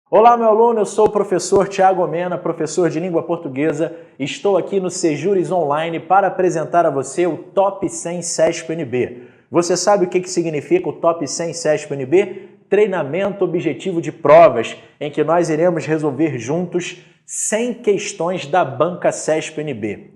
Olá, meu aluno, eu sou o professor Thiago Mena, professor de língua portuguesa. Estou aqui no Sejures Online para apresentar a você o Top 100 CESP-NB. Você sabe o que significa o Top 100 CESP-NB? Treinamento objetivo de provas, em que nós iremos resolver juntos 100 questões da banca CESP-NB.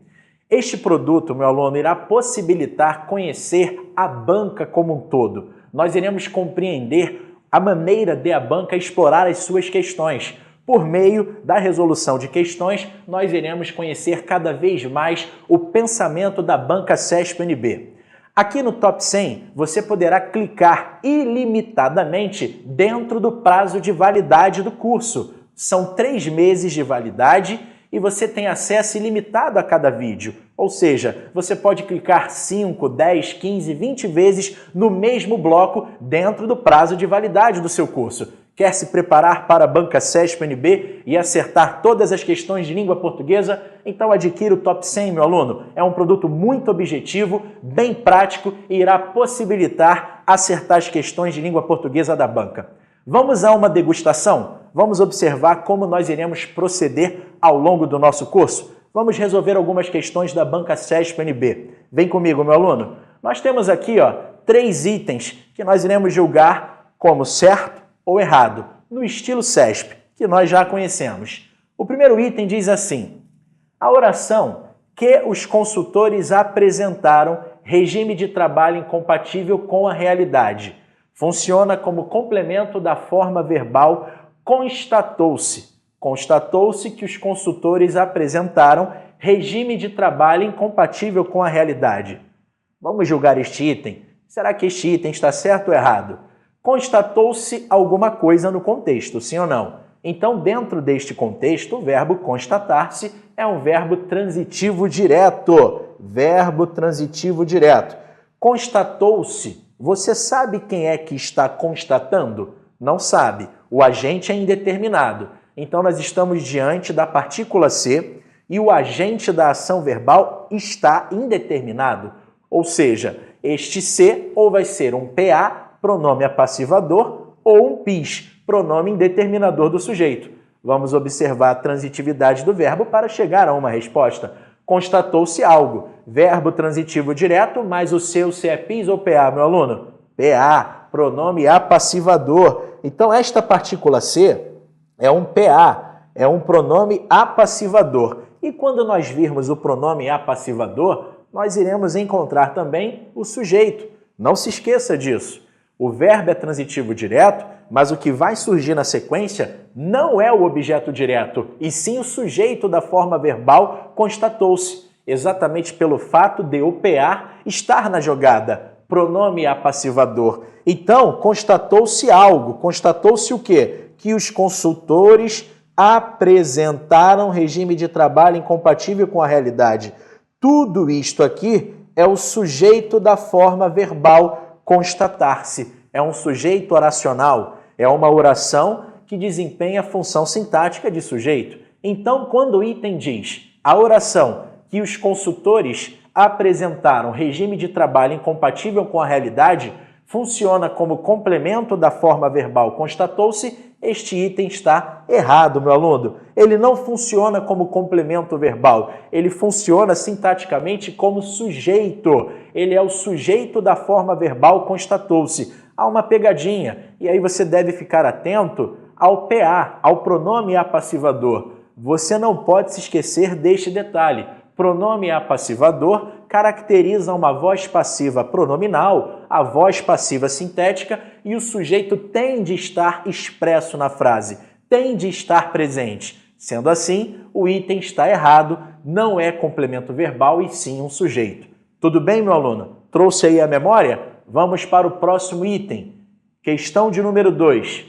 Este produto, meu aluno, irá possibilitar conhecer a banca como um todo. Nós iremos compreender a maneira de a banca explorar as suas questões. Por meio da resolução de questões, nós iremos conhecer cada vez mais o pensamento da banca CESP-NB. Aqui no Top 100, você poderá clicar ilimitadamente dentro do prazo de validade do curso. São 3 meses de validade e você tem acesso ilimitado a cada vídeo. Ou seja, você pode clicar 5, 10, 15, 20 vezes no mesmo bloco dentro do prazo de validade do seu curso. Quer se preparar para a banca CESP-NB e acertar todas as questões de língua portuguesa? Então adquira o Top 100, meu aluno. É um produto muito objetivo, bem prático e irá possibilitar acertar as questões de língua portuguesa da banca. Vamos a uma degustação? Vamos observar como nós iremos proceder ao longo do nosso curso? Vamos resolver algumas questões da banca CESP-NB. Vem comigo, meu aluno. Nós temos aqui 3 itens que nós iremos julgar como certo ou errado, no estilo CESP, que nós já conhecemos. O primeiro item diz assim: a oração que os consultores apresentaram, regime de trabalho incompatível com a realidade, funciona como complemento da forma verbal constatou-se. Constatou-se que os consultores apresentaram regime de trabalho incompatível com a realidade. Vamos julgar este item. Será que este item está certo ou errado? Constatou-se alguma coisa no contexto, sim ou não? Então, dentro deste contexto, o verbo constatar-se é um verbo transitivo direto. Verbo transitivo direto. Constatou-se. Você sabe quem é que está constatando? Não sabe. O agente é indeterminado. Então, nós estamos diante da partícula ser e o agente da ação verbal está indeterminado. Ou seja, este ser ou vai ser um PA, pronome apassivador, ou um PIS, pronome indeterminador do sujeito. Vamos observar a transitividade do verbo para chegar a uma resposta. Constatou-se algo. Verbo transitivo direto, mas o seu se é PIS ou PA, meu aluno? PA, pronome apassivador. Então, esta partícula ser é um PA, é um pronome apassivador. E quando nós virmos o pronome apassivador, nós iremos encontrar também o sujeito. Não se esqueça disso. O verbo é transitivo direto, mas o que vai surgir na sequência não é o objeto direto, e sim o sujeito da forma verbal constatou-se, exatamente pelo fato de o PA estar na jogada, pronome apassivador. Então, constatou-se algo. Constatou-se o quê? Que os consultores apresentaram regime de trabalho incompatível com a realidade. Tudo isto aqui é o sujeito da forma verbal constatar-se. É um sujeito oracional, é uma oração que desempenha a função sintática de sujeito. Então, quando o item diz a oração que os consultores apresentaram regime de trabalho incompatível com a realidade, funciona como complemento da forma verbal constatou-se, este item está errado, meu aluno. Ele não funciona como complemento verbal, ele funciona sintaticamente como sujeito. Ele é o sujeito da forma verbal constatou-se. Há uma pegadinha, e aí você deve ficar atento ao PA, ao pronome apassivador. Você não pode se esquecer deste detalhe. Pronome apassivador caracteriza uma voz passiva pronominal, a voz passiva sintética, e o sujeito tem de estar expresso na frase, tem de estar presente. Sendo assim, o item está errado, não é complemento verbal e sim um sujeito. Tudo bem, meu aluno? Trouxe aí a memória? Vamos para o próximo item. Questão de número 2.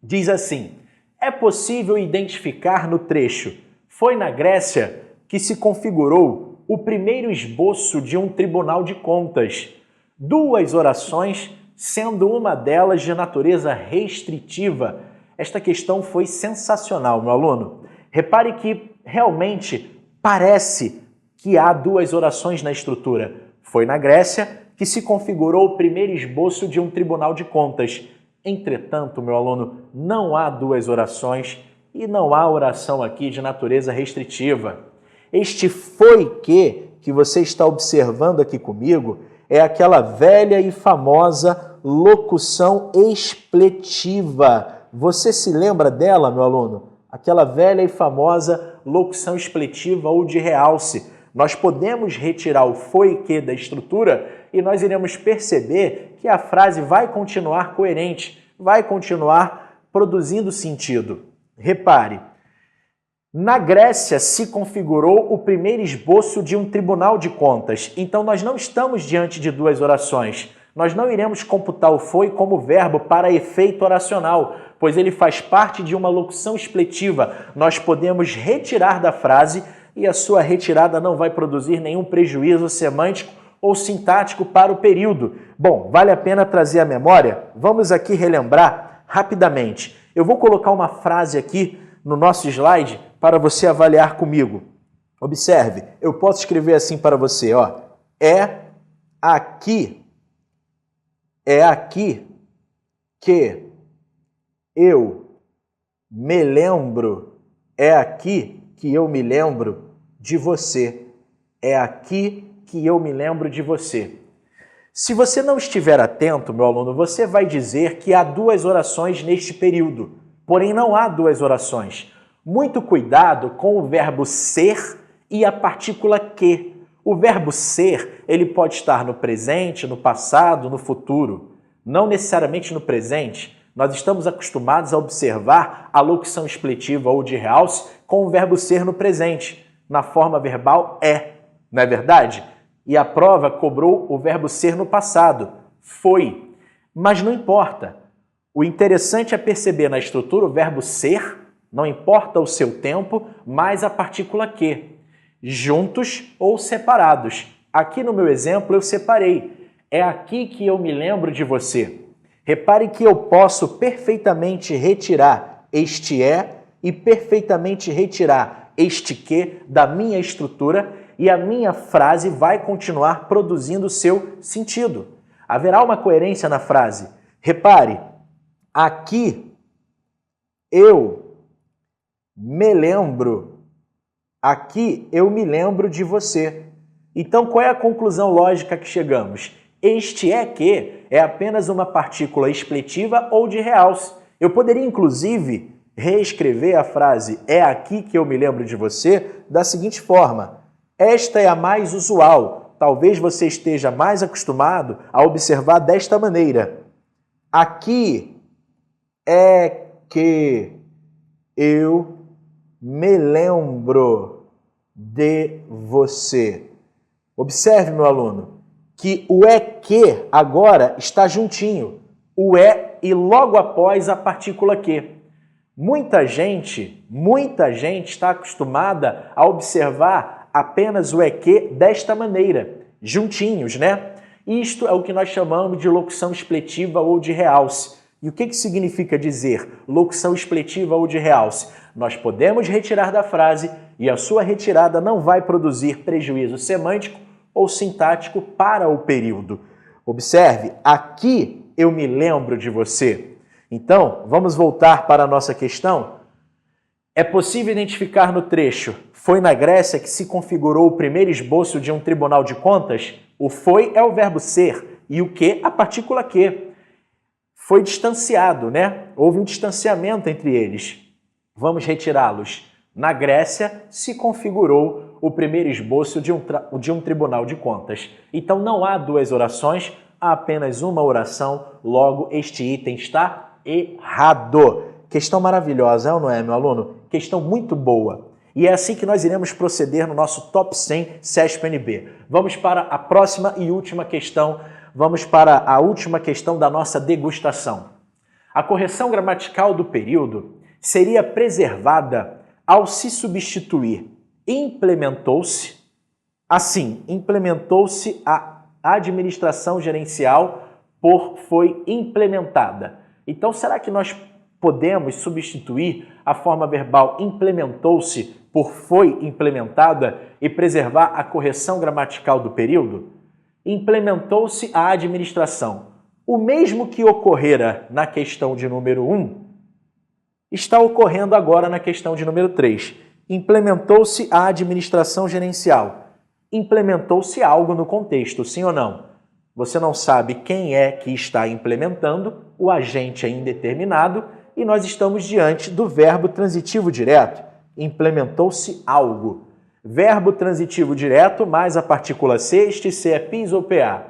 Diz assim: é possível identificar no trecho "Foi na Grécia" que se configurou o primeiro esboço de um tribunal de contas. 2 orações, sendo uma delas de natureza restritiva. Esta questão foi sensacional, meu aluno. Repare que realmente parece que há 2 orações na estrutura. Foi na Grécia que se configurou o primeiro esboço de um tribunal de contas. Entretanto, meu aluno, não há duas orações e não há oração aqui de natureza restritiva. Este foi que você está observando aqui comigo é aquela velha e famosa locução expletiva. Você se lembra dela, meu aluno? Aquela velha e famosa locução expletiva ou de realce. Nós podemos retirar o foi que da estrutura e nós iremos perceber que a frase vai continuar coerente, vai continuar produzindo sentido. Repare, na Grécia se configurou o primeiro esboço de um tribunal de contas. Então nós não estamos diante de duas orações. Nós não iremos computar o foi como verbo para efeito oracional, pois ele faz parte de uma locução expletiva. Nós podemos retirar da frase e a sua retirada não vai produzir nenhum prejuízo semântico ou sintático para o período. Bom, vale a pena trazer à memória? Vamos aqui relembrar rapidamente. Eu vou colocar uma frase aqui no nosso slide para você avaliar comigo. Observe, eu posso escrever assim para você, ó. É aqui que eu me lembro, é aqui que eu me lembro de você. É aqui que eu me lembro de você. Se você não estiver atento, meu aluno, você vai dizer que há duas orações neste período, porém não há duas orações. Muito cuidado com o verbo ser e a partícula que. O verbo ser, ele pode estar no presente, no passado, no futuro, não necessariamente no presente. Nós estamos acostumados a observar a locução expletiva ou de realce com o verbo ser no presente, na forma verbal é, não é verdade? E a prova cobrou o verbo ser no passado, foi. Mas não importa. O interessante é perceber na estrutura o verbo ser, não importa o seu tempo, mais a partícula que, juntos ou separados. Aqui no meu exemplo eu separei. É aqui que eu me lembro de você. Repare que eu posso perfeitamente retirar este é e perfeitamente retirar este que da minha estrutura e a minha frase vai continuar produzindo seu sentido. Haverá uma coerência na frase. Repare, aqui eu me lembro, aqui eu me lembro de você. Então, qual é a conclusão lógica que chegamos? Este é que é apenas uma partícula expletiva ou de realce. Eu poderia, inclusive, reescrever a frase é aqui que eu me lembro de você da seguinte forma. Esta é a mais usual. Talvez você esteja mais acostumado a observar desta maneira. Aqui é que eu me lembro de você. Observe, meu aluno, que o é que agora está juntinho. O é e logo após a partícula que. Muita gente está acostumada a observar apenas o é que desta maneira, juntinhos, né? Isto é o que nós chamamos de locução expletiva ou de realce. E o que significa dizer locução expletiva ou de realce? Nós podemos retirar da frase e a sua retirada não vai produzir prejuízo semântico ou sintático para o período. Observe, aqui eu me lembro de você. Então, vamos voltar para a nossa questão? É possível identificar no trecho foi na Grécia que se configurou o primeiro esboço de um tribunal de contas? O foi é o verbo ser e o que a partícula que. Foi distanciado, né? Houve um distanciamento entre eles. Vamos retirá-los. Na Grécia se configurou o primeiro esboço de um tribunal de contas. Então não há duas orações, há apenas uma oração, logo este item está errado. Questão maravilhosa, é ou não é, meu aluno? Questão muito boa. E é assim que nós iremos proceder no nosso Top 100 CESP-NB. Vamos para a próxima e última questão. Vamos para a última questão da nossa degustação. A correção gramatical do período seria preservada ao se substituir implementou-se, assim, implementou-se a administração gerencial por foi implementada. Então, será que nós podemos substituir a forma verbal implementou-se por foi implementada e preservar a correção gramatical do período? Implementou-se a administração. O mesmo que ocorrera na questão de número 1 está ocorrendo agora na questão de número 3. Implementou-se a administração gerencial. Implementou-se algo no contexto, sim ou não? Você não sabe quem é que está implementando, o agente é indeterminado e nós estamos diante do verbo transitivo direto. Implementou-se algo. Verbo transitivo direto mais a partícula se, este se é PIS ou PA.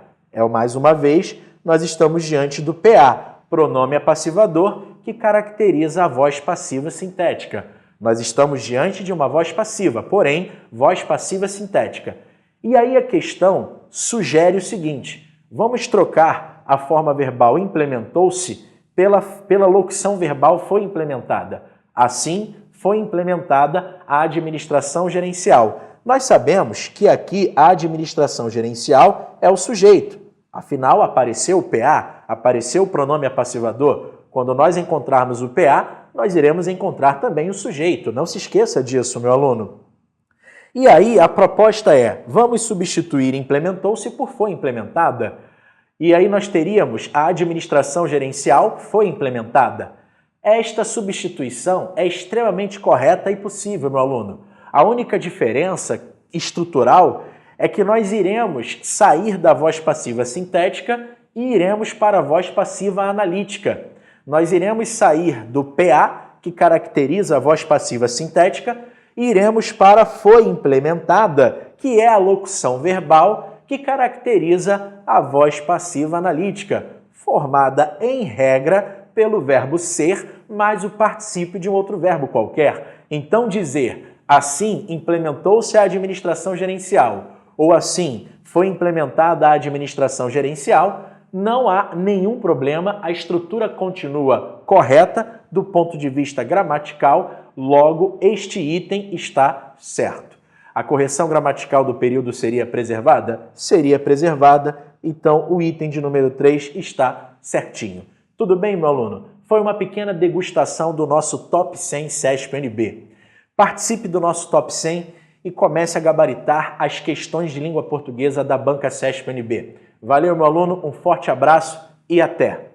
Mais uma vez, nós estamos diante do PA, pronome apassivador, que caracteriza a voz passiva sintética. Nós estamos diante de uma voz passiva, porém, voz passiva sintética. E aí a questão sugere o seguinte: vamos trocar a forma verbal implementou-se pela locução verbal foi implementada. Assim, foi implementada a administração gerencial. Nós sabemos que aqui a administração gerencial é o sujeito. Afinal, apareceu o PA, apareceu o pronome apassivador. Quando nós encontrarmos o PA, nós iremos encontrar também o sujeito. Não se esqueça disso, meu aluno. E aí a proposta é, vamos substituir implementou-se por foi implementada. E aí nós teríamos a administração gerencial foi implementada. Esta substituição é extremamente correta e possível, meu aluno. A única diferença estrutural é que nós iremos sair da voz passiva sintética e iremos para a voz passiva analítica. Nós iremos sair do PA, que caracteriza a voz passiva sintética, e iremos para foi implementada, que é a locução verbal que caracteriza a voz passiva analítica, formada em regra pelo verbo ser mais o particípio de um outro verbo qualquer. Então dizer assim implementou-se a administração gerencial ou assim foi implementada a administração gerencial, não há nenhum problema, a estrutura continua correta do ponto de vista gramatical, logo este item está certo. A correção gramatical do período seria preservada? Seria preservada, então o item de número 3 está certinho. Tudo bem, meu aluno? Foi uma pequena degustação do nosso Top 100 CESP-NB. Participe do nosso Top 100 e comece a gabaritar as questões de língua portuguesa da Banca CESP-NB. Valeu, meu aluno, um forte abraço e até!